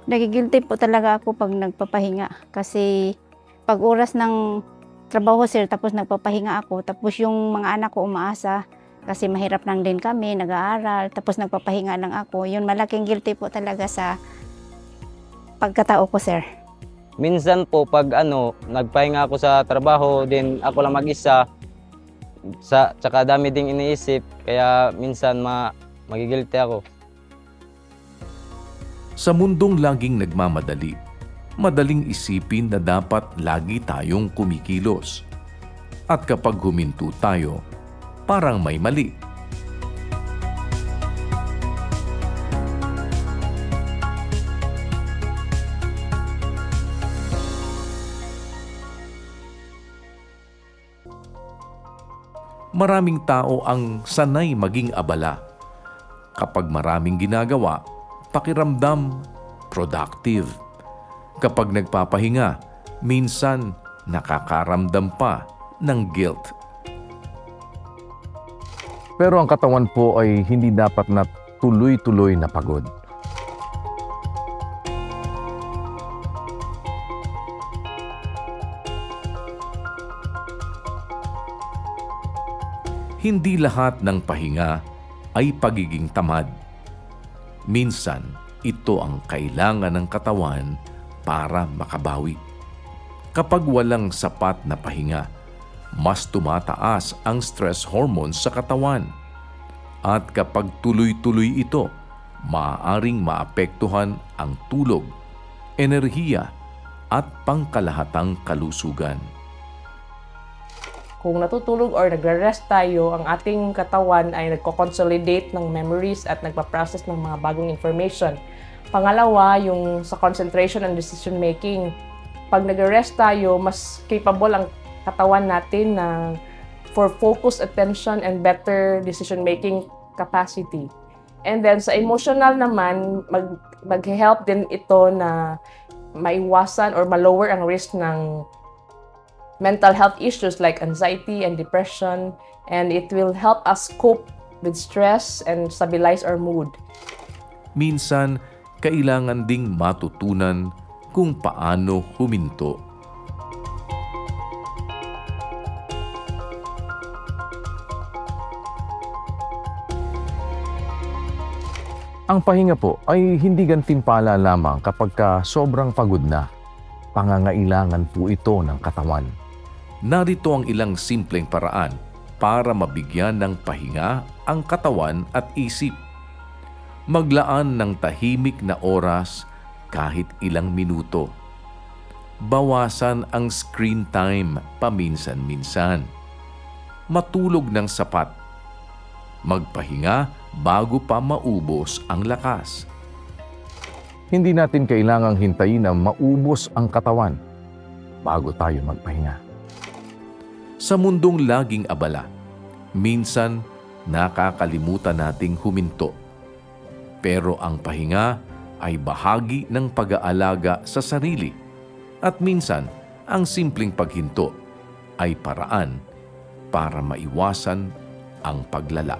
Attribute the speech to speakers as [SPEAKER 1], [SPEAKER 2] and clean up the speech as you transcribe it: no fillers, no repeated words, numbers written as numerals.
[SPEAKER 1] Nagigilty po talaga ako pag nagpapahinga kasi pag oras ng trabaho sir tapos nagpapahinga ako tapos yung mga anak ko umaasa kasi mahirap lang din kami, nag-aaral tapos nagpapahinga lang ako. Yun malaking guilty po talaga sa pagkatao ko sir.
[SPEAKER 2] Minsan po pag nagpahinga ako sa trabaho, din ako lang mag-isa, tsaka dami ding iniisip, kaya minsan magigilty ako.
[SPEAKER 3] Sa mundong laging nagmamadali, madaling isipin na dapat lagi tayong kumikilos. At kapag huminto tayo, parang may mali. Maraming tao ang sanay maging abala. Kapag maraming ginagawa, pakiramdam productive. Kapag nagpapahinga, minsan nakakaramdam pa ng guilt.
[SPEAKER 4] Pero ang katawan po ay hindi dapat na tuloy-tuloy na pagod.
[SPEAKER 3] Hindi lahat ng pahinga ay pagiging tamad. Minsan, ito ang kailangan ng katawan para makabawi. Kapag walang sapat na pahinga, mas tumataas ang stress hormones sa katawan. At kapag tuloy-tuloy ito, maaaring maapektuhan ang tulog, enerhiya at pangkalahatang kalusugan.
[SPEAKER 5] Kung natutulog or nagre-rest tayo, ang ating katawan ay nagko-consolidate ng memories at nagpa-process ng mga bagong information. Pangalawa, yung sa concentration and decision making. Pag nagre-rest tayo, mas capable ang katawan natin na for focused attention and better decision making capacity. And then sa emotional naman, mag-help din ito na maiwasan or malower ang risk ng mental health issues like anxiety and depression, and it will help us cope with stress and stabilize our mood.
[SPEAKER 3] Minsan, kailangan ding matutunan kung paano huminto.
[SPEAKER 4] Ang pahinga po ay hindi gantimpala lamang kapag sobrang pagod na. Pangangailangan po ito ng katawan.
[SPEAKER 3] Narito ang ilang simpleng paraan para mabigyan ng pahinga ang katawan at isip. Maglaan ng tahimik na oras kahit ilang minuto. Bawasan ang screen time paminsan-minsan. Matulog ng sapat. Magpahinga bago pa maubos ang lakas.
[SPEAKER 4] Hindi natin kailangang hintayin na maubos ang katawan bago tayo magpahinga.
[SPEAKER 3] Sa mundong laging abala, minsan nakakalimutan nating huminto. Pero ang pahinga ay bahagi ng pag-aalaga sa sarili. At minsan, ang simpleng paghinto ay paraan para maiwasan ang paglala.